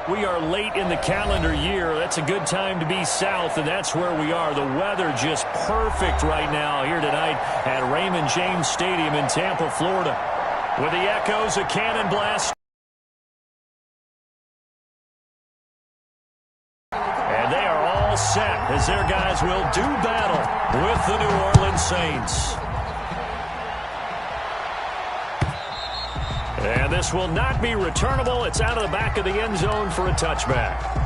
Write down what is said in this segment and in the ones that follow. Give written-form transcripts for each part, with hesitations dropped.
We are late in the calendar year. That's a good time to be south, and that's where we are. The weather just perfect right now here tonight at Raymond James Stadium in Tampa, Florida. With the echoes of cannon blast. And they are all set as their guys will do battle with the New Orleans Saints. And this will not be returnable. It's out of the back of the end zone for a touchback.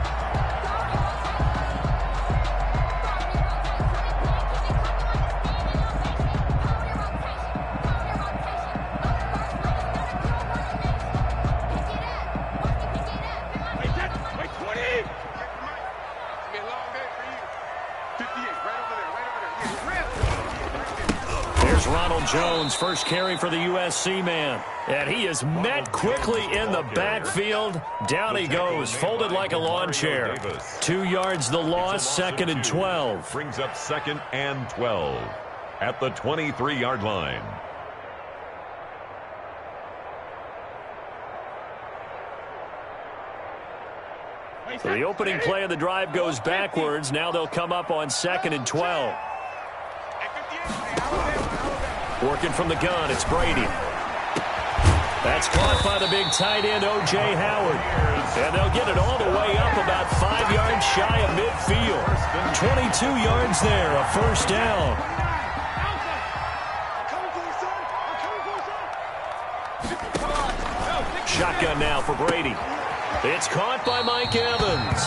Jones, first carry for the USC man. And he is met quickly in the backfield. Down he goes, folded like a lawn chair. 2 yards the loss, 2nd and 12. Brings up 2nd and 12 at the 23-yard line. So the opening play of the drive goes backwards. Now they'll come up on 2nd and 12. Working from the gun, it's Brady. That's caught by the big tight end, O.J. Howard. And they'll get it all the way up about 5 yards shy of midfield. 22 yards there, a first down. Shotgun now for Brady. It's caught by Mike Evans.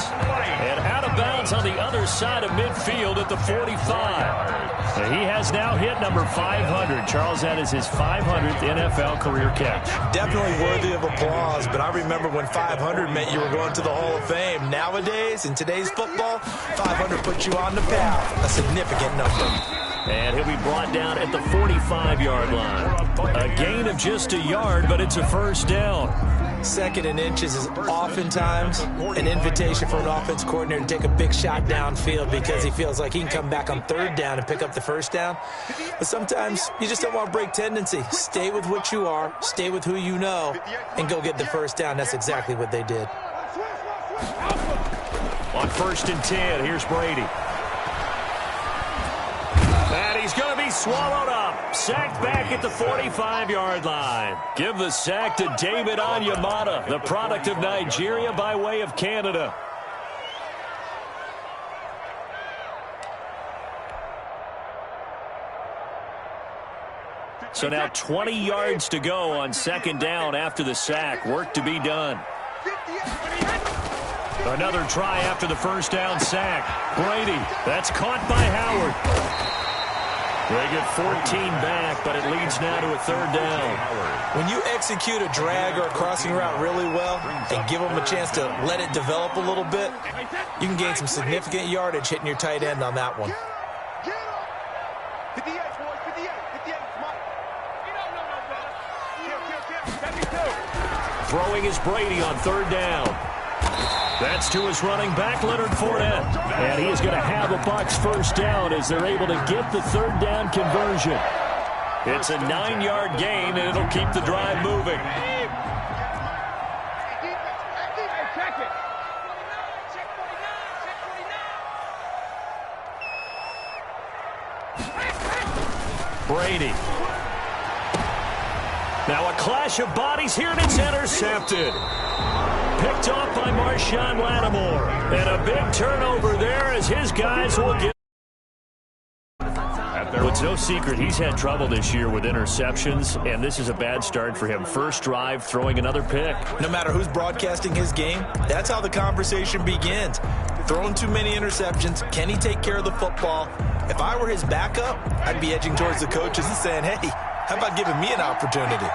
And out of bounds on the other side of midfield at the 45. He has now hit number 500. Charles, that is his 500th NFL career catch. Definitely worthy of applause, but I remember when 500 meant you were going to the Hall of Fame. Nowadays, in today's football, 500 puts you on the path, a significant number. And he'll be brought down at the 45-yard line. A gain of just a yard, but it's a first down. 2nd and inches is oftentimes an invitation for an offense coordinator to take a big shot downfield because he feels like he can come back on 3rd down and pick up the first down. But sometimes you just don't want to break tendency. Stay with what you are, stay with who you know, and go get the first down. That's exactly what they did. On 1st and 10, here's Brady. And he's going to be swallowed up. Sacked back at the 45-yard line. Give the sack to David Onyemata, the product of Nigeria by way of Canada. So now 20 yards to go on 2nd down after the sack. Work to be done. Another try after the first down sack. Brady, that's caught by Howard. They get 14 back, but it leads now to a 3rd down. When you execute a drag or a crossing route really well and give them a chance to let it develop a little bit, you can gain some significant yardage hitting your tight end on that one. Throwing is Brady on 3rd down. That's to his running back, Leonard Fournette. And he is going to have a Bucs first down as they're able to get the 3rd down conversion. It's a 9-yard gain, and it'll keep the drive moving. Brady. Now a clash of bodies here, and it's intercepted. Picked off by Marshawn Lattimore. And a big turnover there as his guys will get. Well, it's no secret he's had trouble this year with interceptions, and this is a bad start for him. First drive, throwing another pick. No matter who's broadcasting his game, that's how the conversation begins. Throwing too many interceptions, can he take care of the football? If I were his backup, I'd be edging towards the coaches and saying, hey, how about giving me an opportunity?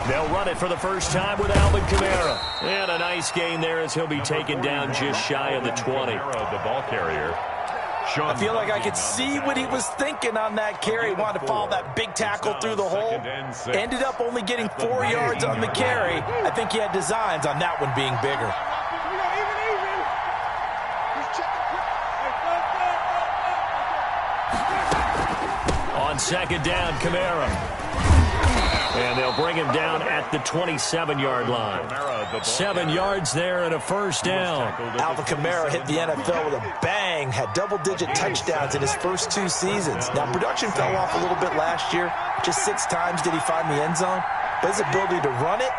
They'll run it for the first time with Alvin Kamara. And a nice gain there as he'll be taken down just shy of the 20. The ball carrier. I feel like I could see what he was thinking on that carry. Wanted to follow that big tackle through the hole. Ended up only getting 4 yards on the carry. I think he had designs on that one being bigger. On second down, Kamara. And they'll bring him down at the 27-yard line. 7 yards there and a first down. Alvin Kamara hit the NFL with a bang, had double-digit touchdowns in his first 2 seasons. Now, production fell off a little bit last year. Just 6 times did he find the end zone. But his ability to run it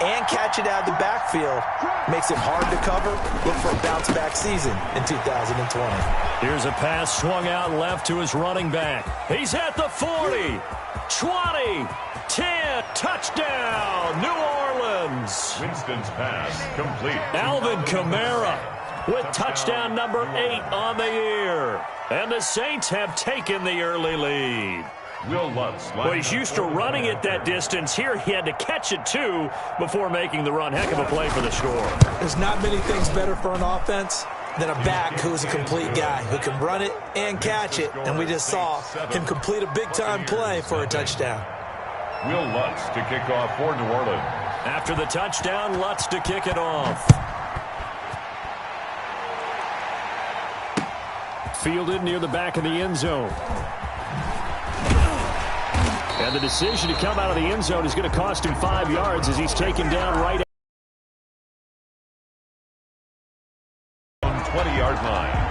and catch it out of the backfield makes it hard to cover. Look for a bounce-back season in 2020. Here's a pass swung out left to his running back. He's at the 40, 20, 10, touchdown, New Orleans. Winston's pass complete. Alvin Kamara with touchdown number 8 on the year. And the Saints have taken the early lead. Will Lutz. Well, he's used to running it that distance. Here he had to catch it, too, before making the run. Heck of a play for the score. There's not many things better for an offense than a back who's a complete guy, who can run it and catch it. And we just saw him complete a big-time play for a touchdown. Will Lutz to kick off for New Orleans. After the touchdown, Lutz to kick it off. Fielded near the back of the end zone. And the decision to come out of the end zone is going to cost him 5 yards as he's taken down right on 20-yard line.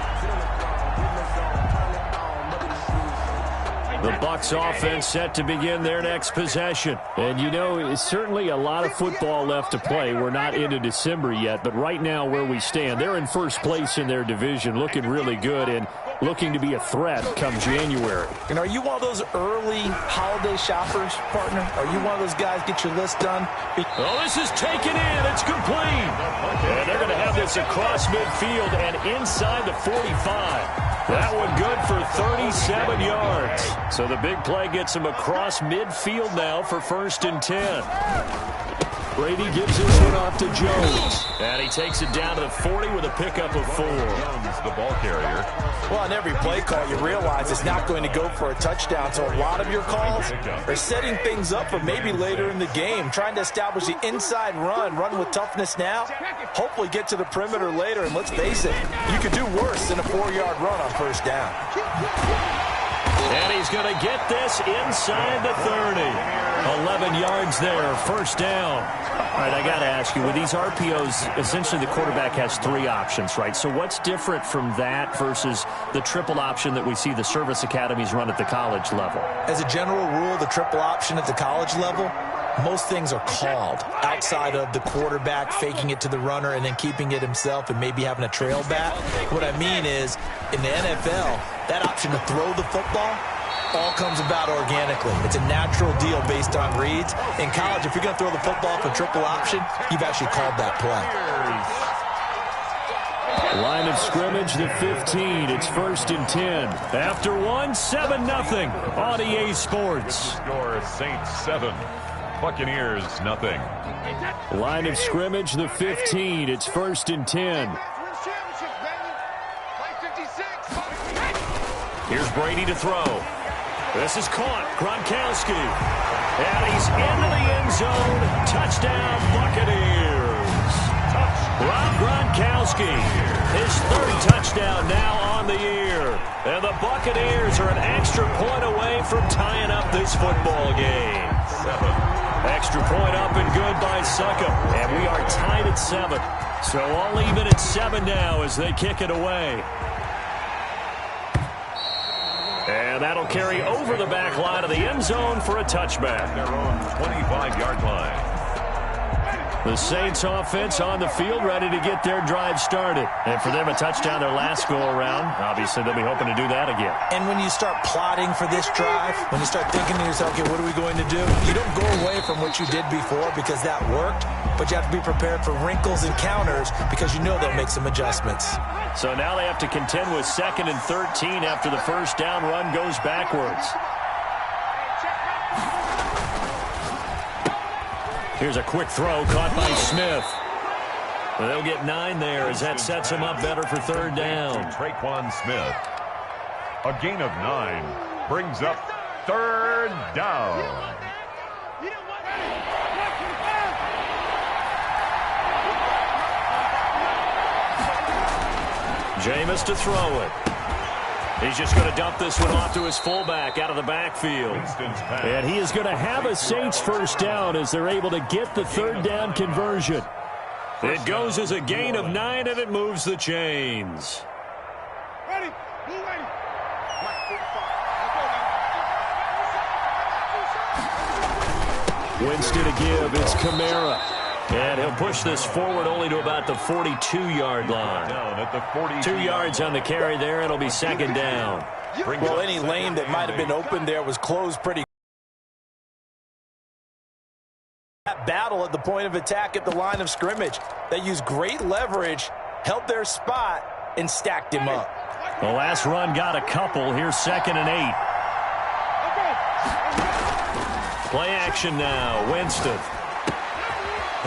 The Bucs offense set to begin their next possession. And, you know, it's certainly a lot of football left to play. We're not into December yet, but right now where we stand, they're in first place in their division, looking really good and looking to be a threat come January. And are you one of those early holiday shoppers, partner? Are you one of those guys get your list done? Oh, this is taken in. It's complete. And they're going to have this across midfield and inside the 45. That one good for 37 yards. So the big play gets him across midfield now for 1st and 10. Brady gives this one off to Jones. And he takes it down to the 40 with a pickup of 4. Jones, the ball carrier. Well, on every play call, you realize it's not going to go for a touchdown. So a lot of your calls are setting things up for maybe later in the game, trying to establish the inside run with toughness now, hopefully get to the perimeter later. And let's face it, you could do worse than a 4-yard run on 1st down. And he's going to get this inside the 30. 11 yards there, 1st down. All right, I got to ask you, with these RPOs, essentially the quarterback has 3 options, right? So what's different from that versus the triple option that we see the service academies run at the college level? As a general rule, the triple option at the college level, most things are called outside of the quarterback faking it to the runner and then keeping it himself and maybe having a trail back. What I mean is, in the NFL, that option to throw the football all comes about organically. It's a natural deal based on reads. In college, if you're going to throw the football for triple option, you've actually called that play. Line of scrimmage, the 15. It's 1st and 10. After 1, 7-0 on EA Sports. Score Saints 7. Buccaneers, nothing. Line of scrimmage, the 15. It's 1st and 10. Here's Brady to throw. This is caught. Gronkowski. And he's into the end zone. Touchdown, Buccaneers. Rob Gronkowski. His 3rd touchdown now on the year. And the Buccaneers are an extra point away from tying up this football game. 7. Extra point up and good by Suckup. And we are tied at 7. So all even at 7 now as they kick it away. And that'll carry over the back line of the end zone for a touchback. Their own 25-yard line. The Saints offense on the field ready to get their drive started. And for them, a touchdown their last go-around. Obviously, they'll be hoping to do that again. And when you start plotting for this drive, when you start thinking to yourself, okay, what are we going to do? You don't go away from what you did before because that worked, but you have to be prepared for wrinkles and counters because you know they'll make some adjustments. So now they have to contend with 2nd and 13 after the 1st down run goes backwards. Here's a quick throw caught by Smith. They'll get 9 there as that sets him up better for 3rd down. Traquan Smith. A gain of 9 brings up 3rd down. Jameis to throw it. He's just going to dump this one off to his fullback out of the backfield. And he is going to have a Saints first down as they're able to get the third down conversion. It goes as a gain of 9, and it moves the chains. Winston to give. It's Kamara. And he'll push this forward only to about the 42-yard line. Down at the 42. 2 yards on the carry there. It'll be second down. Well, any lane that might have been open there was closed pretty. That battle at the point of attack at the line of scrimmage. They used great leverage, held their spot, and stacked him up. The last run got a couple. Here's 2nd and 8. Play action now. Winston.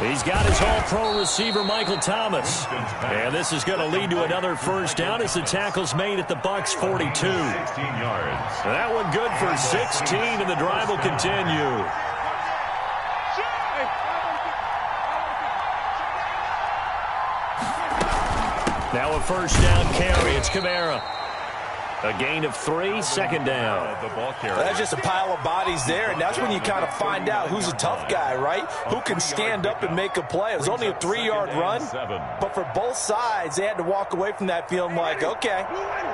He's got his all-pro receiver, Michael Thomas. And this is going to lead to another first down as the tackle's made at the Bucs 42. 16 yards. That one good for 16, and the drive will continue. Now a first down carry. It's Kamara. A gain of 3, second down. That's just a pile of bodies there, and that's when you kind of find out who's a tough guy, right? Who can stand up and make a play. It was only a 3-yard run, but for both sides, they had to walk away from that feeling like, okay,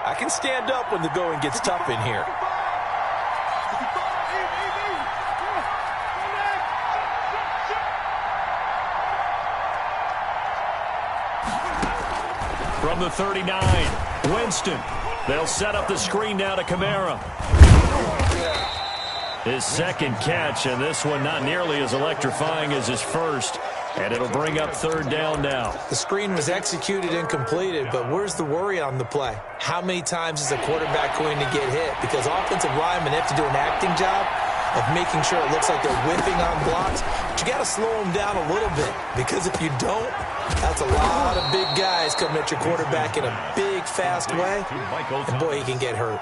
I can stand up when the going gets tough in here. From the 39, Winston. They'll set up the screen now to Kamara. His second catch, and this one not nearly as electrifying as his first. And it'll bring up third down now. The screen was executed and completed, but where's the worry on the play? How many times is a quarterback going to get hit? Because offensive linemen have to do an acting job of making sure it looks like they're whiffing on blocks. But you got to slow them down a little bit, because if you don't, that's a lot of big guys coming at your quarterback in a big, fast way. And boy, he can get hurt.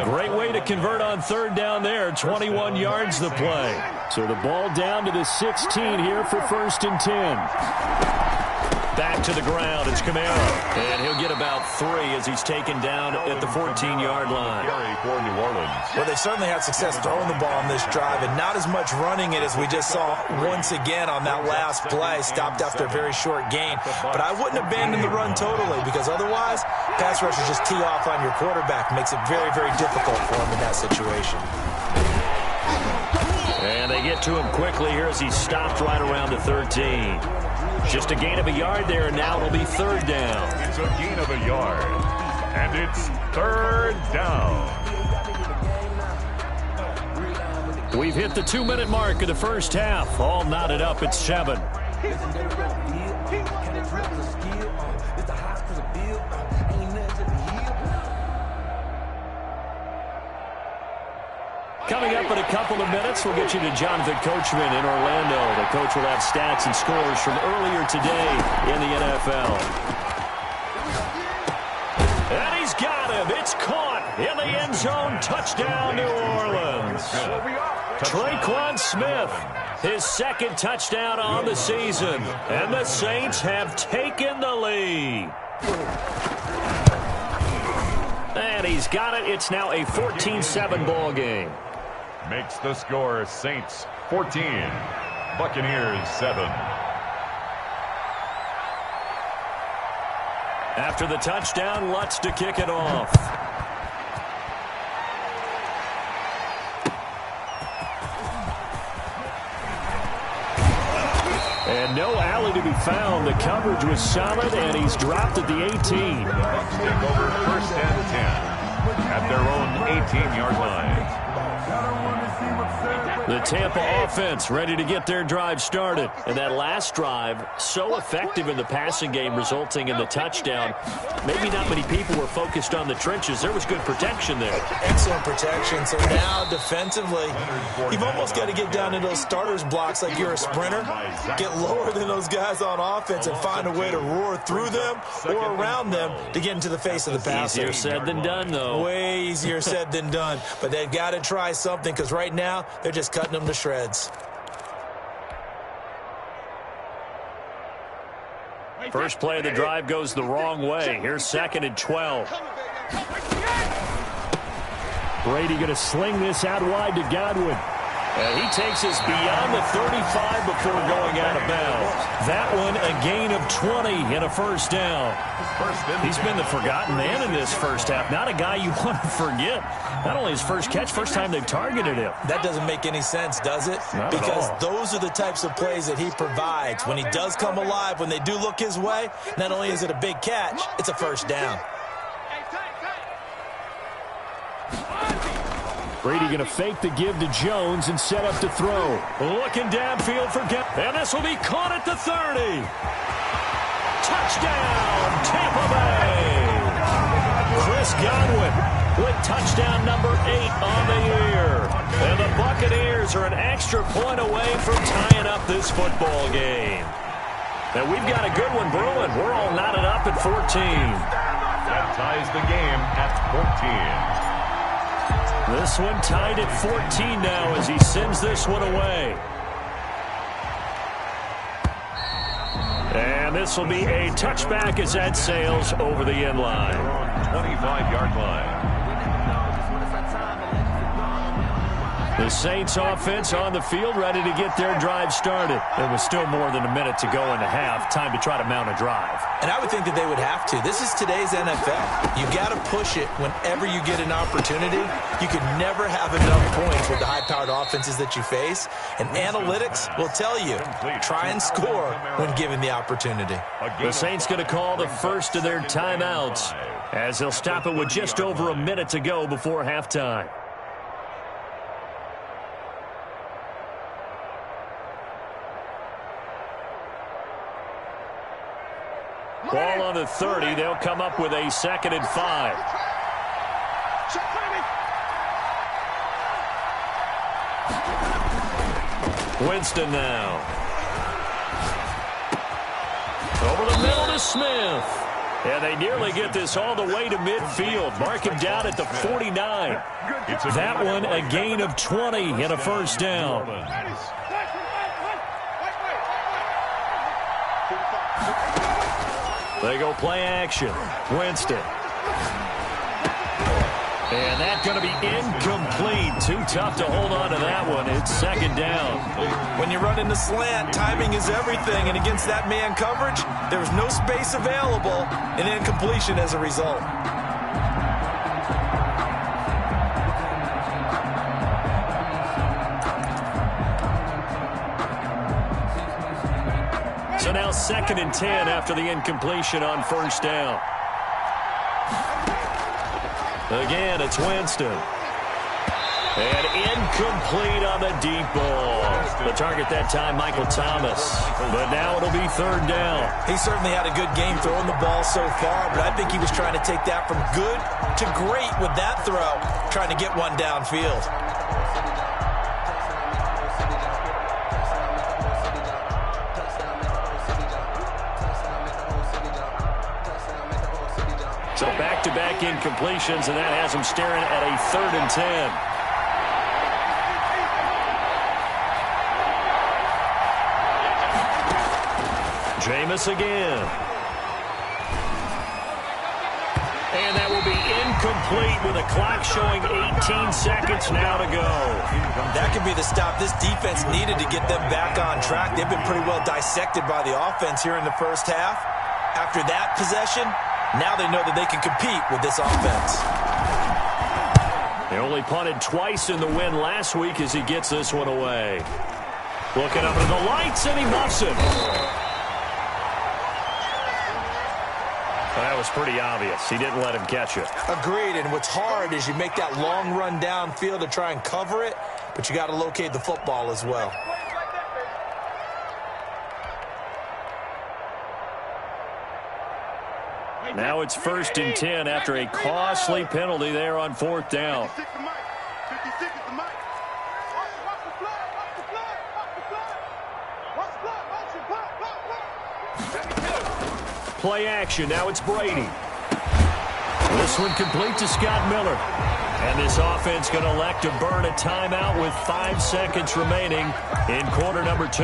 Great way to convert on third down there. 21 yards the play. So the ball down to the 16 here for 1st and 10. Back to the ground. It's Kamara. And he'll get about 3 as he's taken down at the 14-yard line. For New Orleans. Well, they certainly had success throwing the ball on this drive, and not as much running it as we just saw once again on that last play. Stopped after a very short gain. But I wouldn't abandon the run totally, because otherwise, pass rushers just tee off on your quarterback. Makes it very, very difficult for him in that situation. And they get to him quickly here as he's stopped right around the 13. Just a gain of a yard there, and now it'll be third down. It's a gain of a yard, and it's third down. We've hit the 2-minute mark of the first half. All knotted up at 7. Coming up in a couple of minutes, we'll get you to Jonathan Coachman in Orlando. The coach will have stats and scores from earlier today in the NFL. And he's got him. It's caught in the end zone. Touchdown, New Orleans. Traquan Smith, his second touchdown on the season. And the Saints have taken the lead. And he's got it. It's now a 14-7 ball game. Makes the score Saints 14, Buccaneers 7. After the touchdown, Lutz to kick it off. And no alley to be found. The coverage was solid, and he's dropped at the 18. Bucs take over 1st and 10 at their own 18-yard line. The Tampa offense ready to get their drive started. And that last drive, so effective in the passing game, resulting in the touchdown. Maybe not many people were focused on the trenches. There was good protection there. Excellent protection. So now defensively, you've almost got to get down to those starters blocks like you're a sprinter. Get lower than those guys on offense and find a way to roar through them or around them to get into the face of the passer. Easier said than done, though. Way easier said than done. But they've got to try something, because right now they're just cutting them to shreds. First play of the drive goes the wrong way. Here's 2nd and 12. Brady going to sling this out wide to Godwin. He takes us beyond the 35 before going out of bounds. That one a gain of 20 and a first down. He's been the forgotten man in this first half. Not a guy you want to forget. Not only his first catch, first time they've targeted him. That doesn't make any sense, does it? Not because at all. Those are the types of plays that he provides. When he does come alive, when they do look his way, not only is it a big catch, it's a first down. Brady going to fake the give to Jones and set up to throw. Looking downfield for and this will be caught at the 30. Touchdown, Tampa Bay. Chris Godwin with touchdown number 8 on the year. And the Buccaneers are an extra point away from tying up this football game. And we've got a good one brewing. We're all knotted up at 14. That ties the game at 14. This one tied at 14 now as he sends this one away. And this will be a touchback as that sails over the end line. 25-yard line. The Saints offense on the field ready to get their drive started. There was still more than a minute to go in the half. Time to try to mount a drive. And I would think that they would have to. This is today's NFL. You got to push it whenever you get an opportunity. You could never have enough points with the high-powered offenses that you face. And analytics will tell you, try and score when given the opportunity. The Saints going to call the first of their timeouts as they'll stop it with just over a minute to go before halftime. Ball on the 30. They'll come up with a 2nd and 5. Winston now. Over the middle to Smith. And they nearly get this all the way to midfield. Mark him down at the 49. That one a gain of 20 and a first down. They go play action. Winston. And that's going to be incomplete. Too tough to hold on to that one. It's 2nd down. When you run in the slant, timing is everything. And against that man coverage, there was no space available. And incompletion as a result. So now 2nd and 10 after the incompletion on first down. Again, it's Winston. And incomplete on the deep ball. The target that time, Michael Thomas. But now it'll be 3rd down. He certainly had a good game throwing the ball so far, but I think he was trying to take that from good to great with that throw, trying to get one downfield. So back-to-back incompletions, and that has him staring at a 3rd and 10. Jameis again. And that will be incomplete with a clock showing 18 seconds now to go. That could be the stop this defense needed to get them back on track. They've been pretty well dissected by the offense here in the first half. After that possession, now they know that they can compete with this offense. They only punted twice in the win last week as he gets this one away. Looking up at the lights, and he muffs it. That was pretty obvious. He didn't let him catch it. Agreed, and what's hard is you make that long run downfield to try and cover it, but you got to locate the football as well. Now it's 1st and 10 after a costly penalty there on 4th down. Play action. Now it's Brady. This one complete to Scott Miller. And this offense going to elect to burn a timeout with 5 seconds remaining in quarter number 2.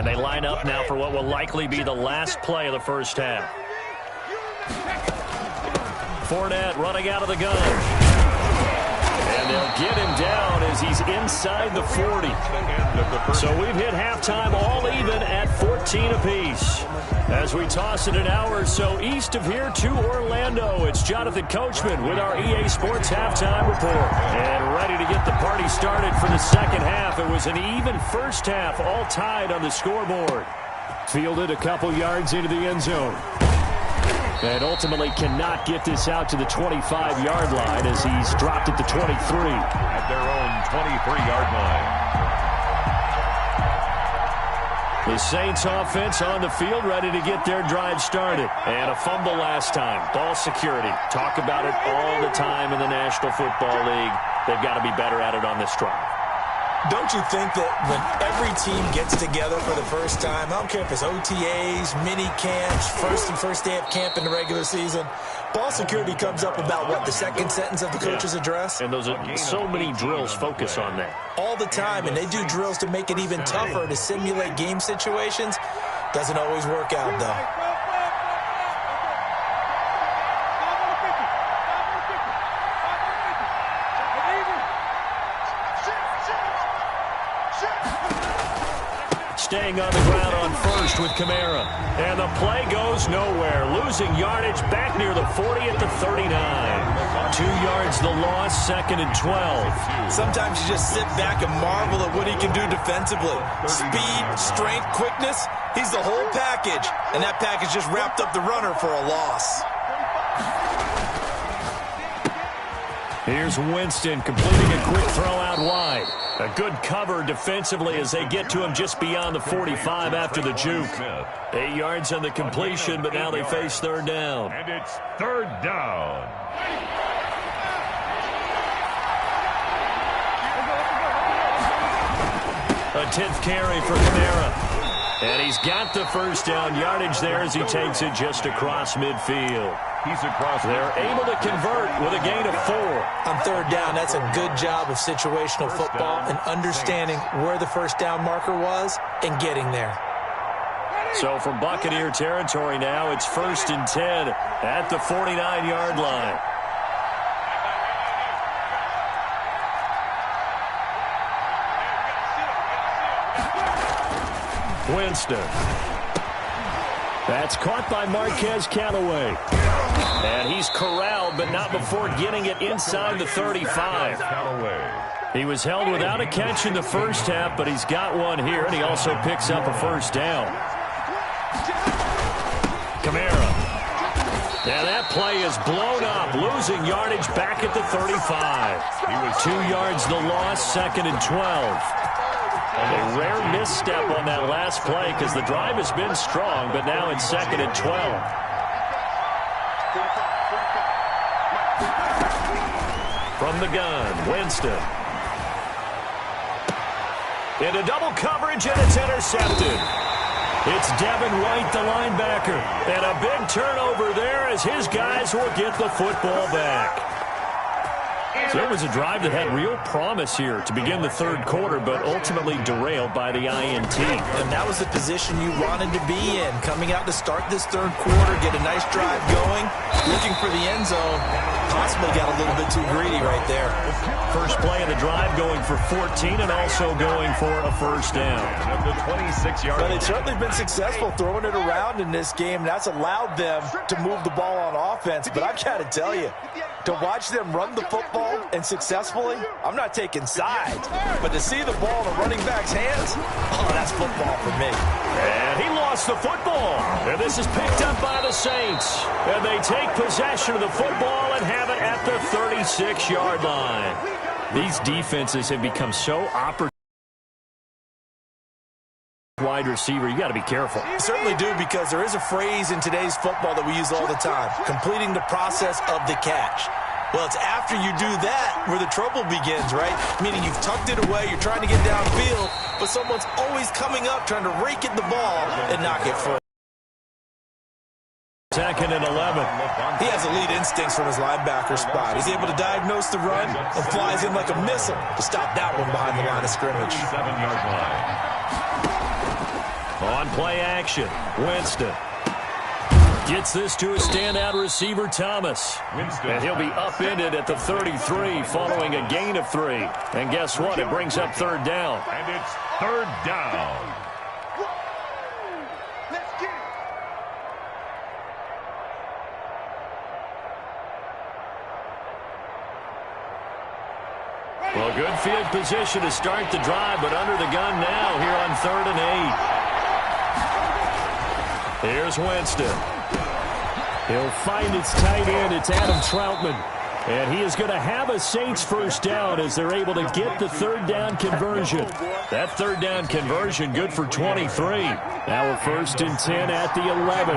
And they line up now for what will likely be the last play of the first half. Fournette running out of the gun. And they'll get him down as he's inside the 40. So we've hit halftime all even at 14 apiece. As we toss it an hour or so east of here to Orlando, it's Jonathan Coachman with our EA Sports Halftime Report. And ready to get the party started for the second half. It was an even first half, all tied on the scoreboard. Fielded a couple yards into the end zone. And ultimately cannot get this out to the 25-yard line as he's dropped at the 23. At their own 23-yard line. The Saints offense on the field, ready to get their drive started. And a fumble last time. Ball security. Talk about it all the time in the National Football League. They've got to be better at it on this drive. Don't you think that when every team gets together for the first time, I don't care if it's OTAs, mini camps, first day of camp in the regular season, ball security comes up about, what, the second sentence of the coach's address? And those are so many drills focus on that. All the time, and they do drills to make it even tougher to simulate game situations. Doesn't always work out, though. Staying on the ground on first with Kamara. And the play goes nowhere. Losing yardage back near the 40 at the 39. 2 yards the loss, 2nd and 12. Sometimes you just sit back and marvel at what he can do defensively. Speed, strength, quickness. He's the whole package. And that package just wrapped up the runner for a loss. Here's Winston completing a quick throw out wide. A good cover defensively as they get to him just beyond the 45 after the juke. 8 yards on the completion, but now they face third down. And it's third down. A 10th carry for Kamara. And he's got the first down yardage there as he takes it just across midfield. He's across. They're able to convert with a gain of 4. On third down, that's a good job of situational football and understanding where the first down marker was and getting there. So from Buccaneer territory now, it's 1st and 10 at the 49-yard line. Winston. That's caught by Marquez Callaway. And he's corralled, but not before getting it inside the 35. He was held without a catch in the first half, but he's got one here, and he also picks up a first down. Kamara. And that play is blown up, losing yardage back at the 35. He was 2 yards the loss, 2nd and 12. A rare misstep on that last play because the drive has been strong, but now it's 2nd and 12. From the gun, Winston. Into double coverage, and it's intercepted. It's Devin White, the linebacker. And a big turnover there as his guys will get the football back. So it was a drive that had real promise here to begin the third quarter, but ultimately derailed by the INT. And that was the position you wanted to be in. Coming out to start this third quarter, get a nice drive going, looking for the end zone. Possibly got a little bit too greedy right there. First play of the drive going for 14 and also going for a first down. The 26-yard. Well, they've certainly been successful throwing it around in this game. That's allowed them to move the ball on offense. But I've got to tell you, to watch them run the football and successfully, I'm not taking sides. But to see the ball in a running back's hands, oh, that's football for me. And he lost the football. And this is picked up by the Saints. And they take possession of the football and have it at the 36-yard line. These defenses have become so opportunistic. Wide receiver, you got to be careful. You certainly do, because there is a phrase in today's football that we use all the time, completing the process of the catch. Well, it's after you do that where the trouble begins, right? Meaning you've tucked it away, you're trying to get downfield, but someone's always coming up trying to rake at the ball and knock it full. 2nd and 11. He has elite instincts from his linebacker spot. He's able to diagnose the run and flies in like a missile to stop that one behind the line of scrimmage. 7-yard line. On play action, Winston. Gets this to a standout receiver, Thomas. And he'll be upended at the 33 following a gain of 3. And guess what? It brings up third down. And it's third down. Well, good field position to start the drive, but under the gun now here on 3rd and 8. Here's Winston. He'll find its tight end. It's Adam Troutman. And he is going to have a Saints first down as they're able to get the third down conversion. That third down conversion good for 23. Now a 1st and 10 at the 11.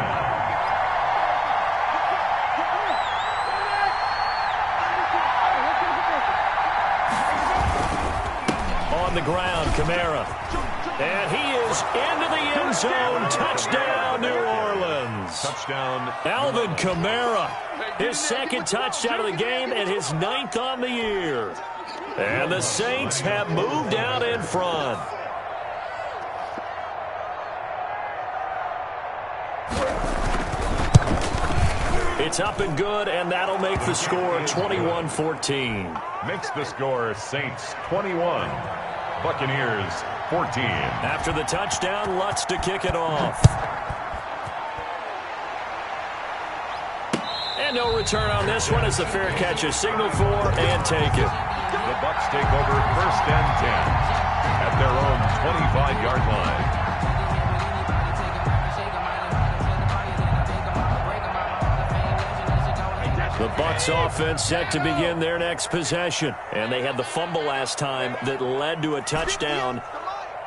On the ground, Kamara. And he is into the end zone. Touchdown, New Orleans. Touchdown. Alvin Kamara. His 2nd touchdown of the game and his 9th on the year. And the Saints have moved out in front. It's up and good, and that'll make the score 21-14. Makes the score Saints 21. Buccaneers 14. After the touchdown, Lutz to kick it off. And no return on this one as the fair catch is signaled for and taken. The Bucs take over 1st and 10 at their own 25-yard line. The Bucs offense set to begin their next possession. And they had the fumble last time that led to a touchdown.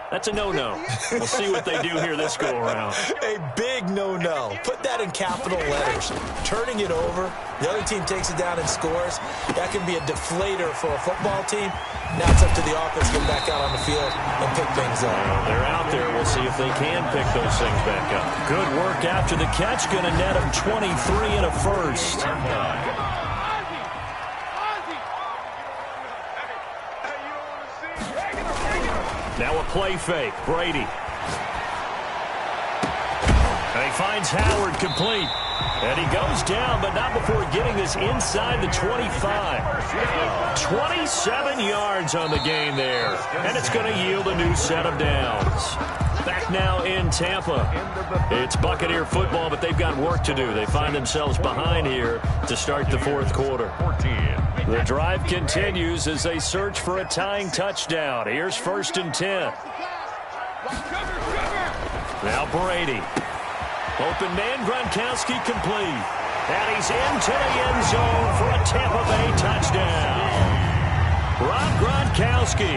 That's a no-no. We'll see what they do here this go-around. A big no-no. Put that in capital letters. Turning it over, the other team takes it down and scores. That can be a deflator for a football team. Now it's up to the offense to get back out on the field and pick things up. They're out there. We'll see if they can pick those things back up. Good work after the catch. Going to net them 23 and a 1st. Now a play fake. Brady. And he finds Howard complete. And he goes down, but not before getting this inside the 25. 27 yards on the gain there. And it's going to yield a new set of downs. Back now in Tampa. It's Buccaneer football, but they've got work to do. They find themselves behind here to start the 4th quarter. The drive continues as they search for a tying touchdown. Here's 1st and 10. Now Brady. Open man, Gronkowski complete. And he's into the end zone for a Tampa Bay touchdown. Rob Gronkowski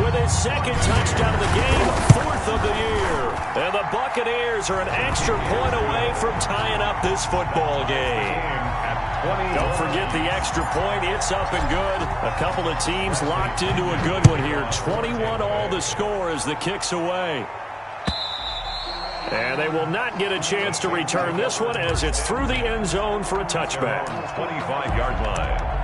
with his 2nd touchdown of the game, 4th of the year. And the Buccaneers are an extra point away from tying up this football game. Don't forget the extra point. It's up and good. A couple of teams locked into a good one here. 21 all the score as the kick's away. And they will not get a chance to return this one as it's through the end zone for a touchback. 25-yard line.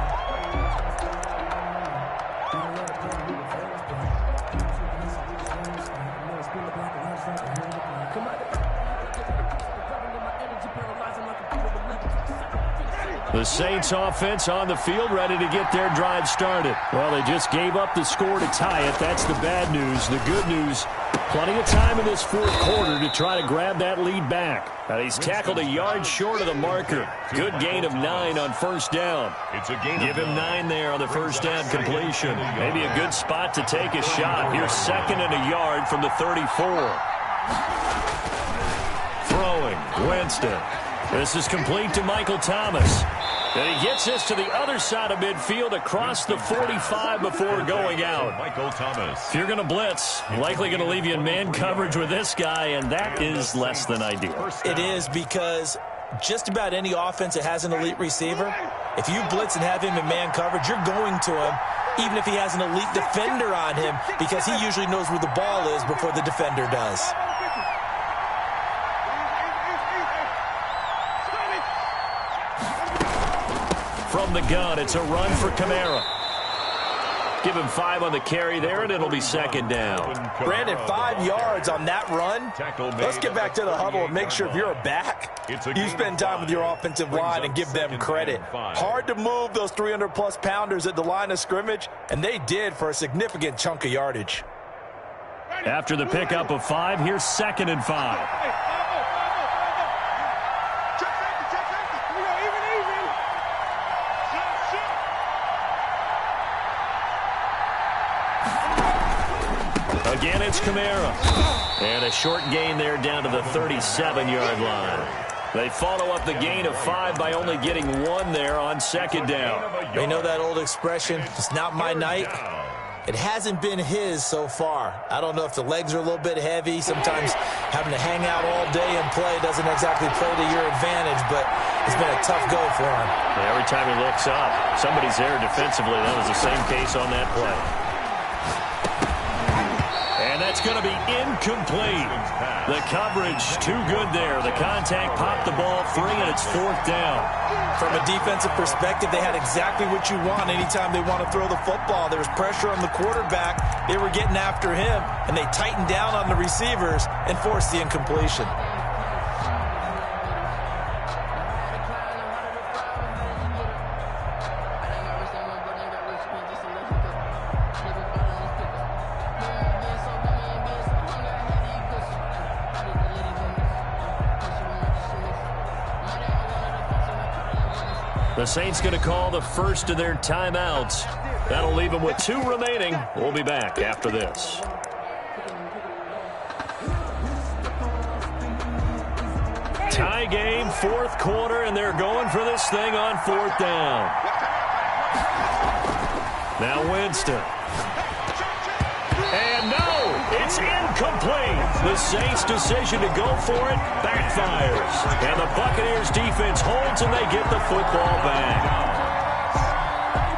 The Saints offense on the field ready to get their drive started. Well, they just gave up the score to tie it. That's the bad news. The good news, plenty of time in this 4th quarter to try to grab that lead back. Now, he's tackled a yard short of the marker. Good gain of 9 on 1st down. Give him 9 there on the 1st down completion. Maybe a good spot to take a shot. Here's 2nd and a yard from the 34. Throwing, Winston. This is complete to Michael Thomas. And he gets this to the other side of midfield across the 45 before going out. Michael Thomas. If you're going to blitz, likely going to leave you in man coverage with this guy, and that is less than ideal. It is because just about any offense that has an elite receiver, if you blitz and have him in man coverage, you're going to him, even if he has an elite defender on him, because he usually knows where the ball is before the defender does. From the gun, it's a run for Kamara. Give him 5 on the carry there, and it'll be second down. Brandon, 5 yards on that run. Let's get back to the huddle and make sure if you're a back, you spend time with your offensive line and give them credit. Hard to move those 300-plus pounders at the line of scrimmage, and they did for a significant chunk of yardage. After the pickup of 5, here's second and 5. Again, it's Kamara. And a short gain there down to the 37-yard line. They follow up the gain of 5 by only getting 1 there on second down. They know that old expression, it's not my night. It hasn't been his so far. I don't know if the legs are a little bit heavy. Sometimes having to hang out all day and play doesn't exactly play to your advantage, but it's been a tough go for him. Yeah, every time he looks up, somebody's there defensively. That was the same case on that play. And that's going to be incomplete. The coverage too good there. The contact popped the ball free, and it's 4th down. From a defensive perspective, they had exactly what you want anytime they want to throw the football. There was pressure on the quarterback. They were getting after him, and they tightened down on the receivers and forced the incompletion. The Saints going to call the first of their timeouts. That'll leave them with 2 remaining. We'll be back after this. Tie game, 4th quarter, and they're going for this thing on 4th down. Now Winston. And no, it's incomplete. The Saints' decision to go for it backfires. And the Buccaneers defense holds and they get the football back.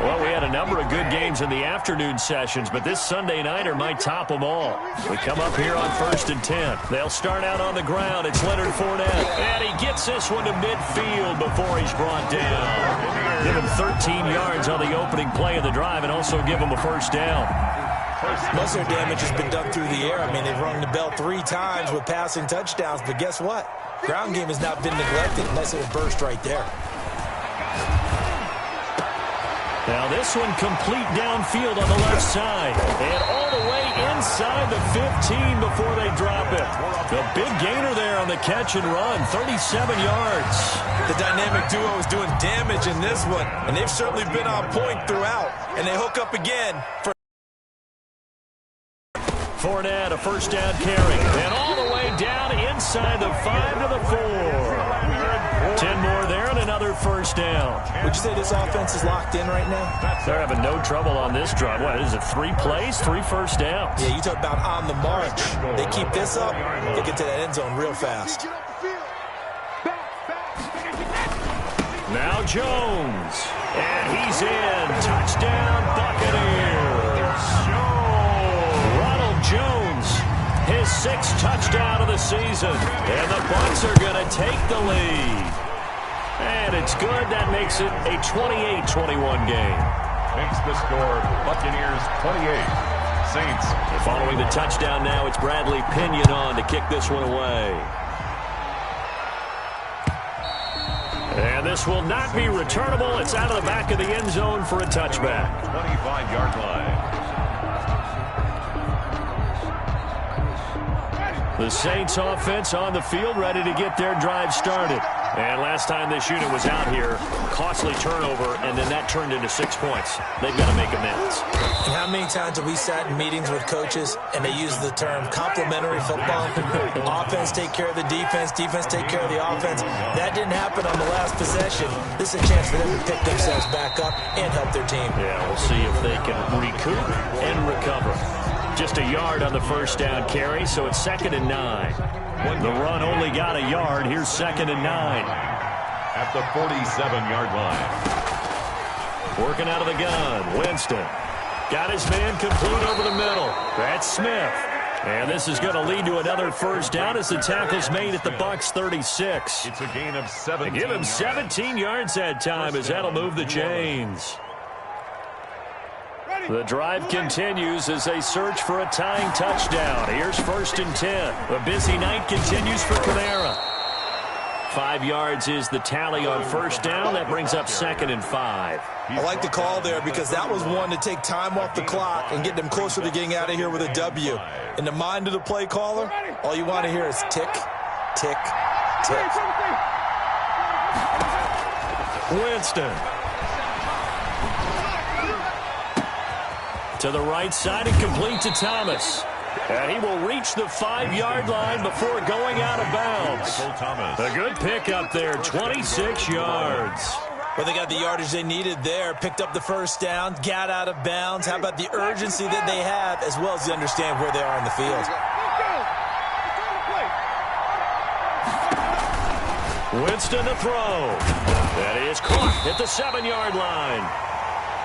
Well, we had a number of good games in the afternoon sessions, but this Sunday nighter might top them all. We come up here on 1st and 10. They'll start out on the ground. It's Leonard Fournette. And he gets this one to midfield before he's brought down. Give him 13 yards on the opening play of the drive and also give him a first down. Most of their damage has been done through the air. I mean, they've rung the bell 3 times with passing touchdowns, but guess what? Ground game has not been neglected. Nice little burst right there. Now this one complete downfield on the left side. And all the way inside the 15 before they drop it. The big gainer there on the catch and run, 37 yards. The dynamic duo is doing damage in this one, and they've certainly been on point throughout. And they hook up again for Fournette, a first down carry. And all the way down inside the 5 to the 4. 10 more there and another first down. Would you say this offense is locked in right now? They're having no trouble on this drive. What is it, 3 plays, 3 first downs? Yeah, you talk about on the march. They keep this up, they get to that end zone real fast. Now Jones. And he's in. Touchdown, Buccaneers. Jones, his 6th touchdown of the season. And the Bucs are going to take the lead. And it's good. That makes it a 28-21 game. Makes the score Buccaneers 28. Saints. Following the touchdown now, it's Bradley Pinion on to kick this one away. And this will not be returnable. It's out of the back of the end zone for a touchback. 25-yard line. The Saints offense on the field, ready to get their drive started. And last time this unit was out here, costly turnover, and then that turned into 6 points. They've got to make amends. And how many times have we sat in meetings with coaches and they use the term complementary football? Offense take care of the defense, defense take care of the offense. That didn't happen on the last possession. This is a chance for them to pick themselves back up and help their team. Yeah, we'll see if they can recoup and recover. Just a yard on the first down carry, so it's 2nd and 9. The run only got a yard. Here's 2nd and 9. At the 47-yard line. Working out of the gun. Winston got his man complete over the middle. That's Smith. And this is going to lead to another first down as the tackle's made at the Bucs 36. It's a gain of 17. Give him 17 yards that time as that'll move the chains. The drive continues as they search for a tying touchdown. Here's 1st and 10. A busy night continues for Kamara. 5 yards is the tally on 1st down. That brings up 2nd and 5. I like the call there because that was one to take time off the clock and get them closer to getting out of here with a W. In the mind of the play caller, all you want to hear is tick, tick, tick. Winston. To the right side and complete to Thomas. And he will reach the 5-yard line before going out of bounds. A good pickup there, 26 yards. Well, they got the yardage they needed there, picked up the 1st down, got out of bounds. How about the urgency that they have, as well as they understand where they are on the field? Winston to throw. That is caught at the 7-yard line.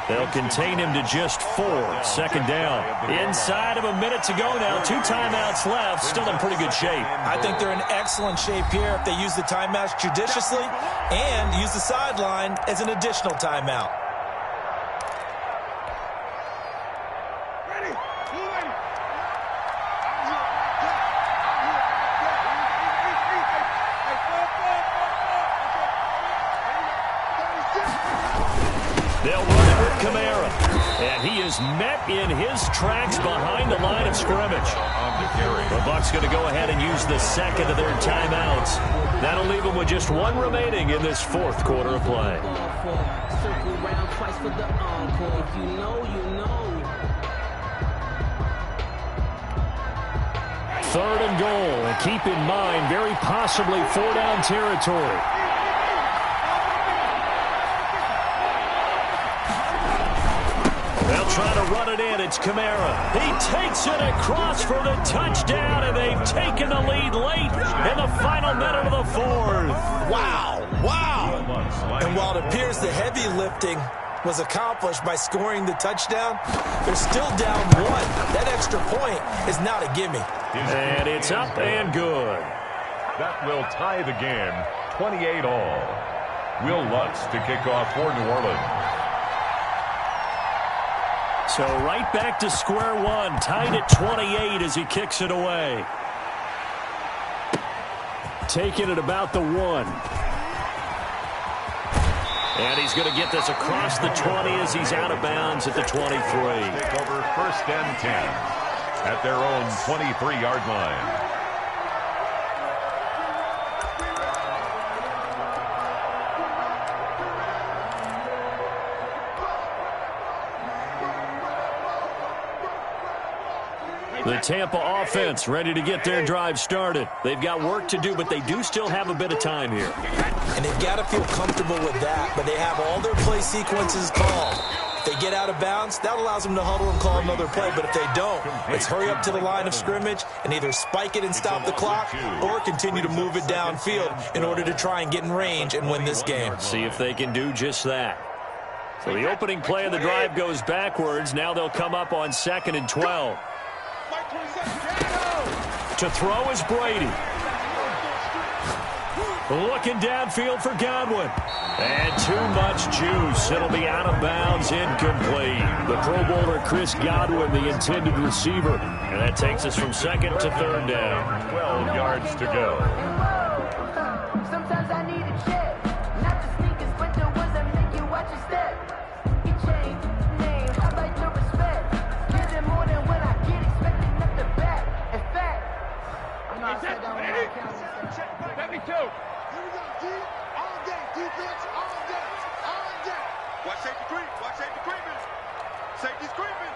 They'll contain him to just 4. 2nd down. Inside of a minute to go now. 2 timeouts left. Still in pretty good shape. I think they're in excellent shape here if they use the timeouts judiciously and use the sideline as an additional timeout. They'll run it with Kamara. And he is met in his tracks behind the line of scrimmage. The Bucs going to go ahead and use the 2nd of their timeouts. That'll leave them with just 1 remaining in this 4th quarter of play. Third and goal. And keep in mind, very possibly 4-down territory. They'll try to run it in. It's Kamara. He takes it across for the touchdown, and they've taken the lead late in the final minute of the 4th. Wow. Wow. And while it appears the heavy lifting was accomplished by scoring the touchdown, they're still down 1. That extra point is not a gimme. And it's up and good. That will tie the game, 28-all. Will Lutz to kick off for New Orleans. So right back to square one, tied at 28 as he kicks it away. Taking it about the 1. And he's going to get this across the 20 as he's out of bounds at the 23. Take over 1st and 10 at their own 23-yard line. The Tampa offense ready to get their drive started. They've got work to do, but they do still have a bit of time here. And they've got to feel comfortable with that, but they have all their play sequences called. If they get out of bounds, that allows them to huddle and call another play. But if they don't, it's hurry up to the line of scrimmage and either spike it and stop the clock or continue to move it downfield in order to try and get in range and win this game. See if they can do just that. So the opening play of the drive goes backwards. Now they'll come up on 2nd and 12. To throw is Brady. Looking downfield for Godwin. And too much juice. It'll be out of bounds, incomplete. The Pro Bowler Chris Godwin, the intended receiver. And that takes us from 2nd to 3rd down. 12 yards to go. Sometimes I need a check. Not the sneakers, but the ones that make you watch your step. You change name, I like your respect. Give them more than what I get, expecting up the back. In fact, I'm not sitting down with my accounts. Let me go. Here we go, D. All day. Defense, all day. All day. Watch safety creep. Watch safety creeping. Safety's creeping.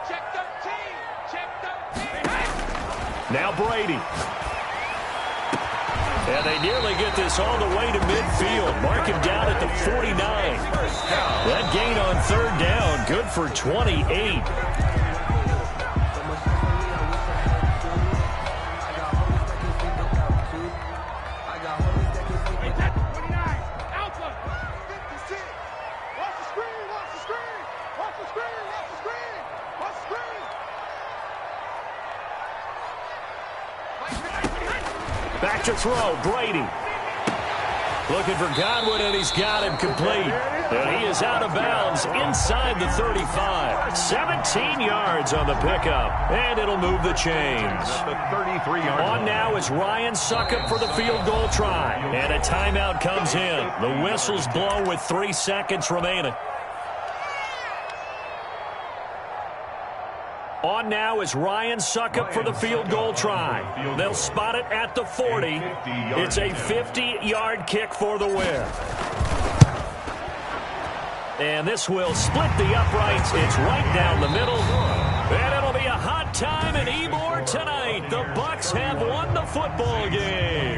Check 13. Check 13. Now Brady. And they nearly get this all the way to midfield. Mark him down at the 49. That gain on 3rd down, good for 28. Watch the screen. Back to throw, Brady. Looking for Godwin, and he's got him complete. And he is out of bounds inside the 35. 17 yards on the pickup, and it'll move the chains. On now is Ryan Suckup for the field goal try. And a timeout comes in. The whistle's blown with 3 seconds remaining. On now is Ryan Suckup for the field goal try. They'll spot it at the 40. It's a 50-yard kick for the win. And this will split the uprights. It's right down the middle. And it'll be a hot time in Ybor tonight. The Bucs have won the football game.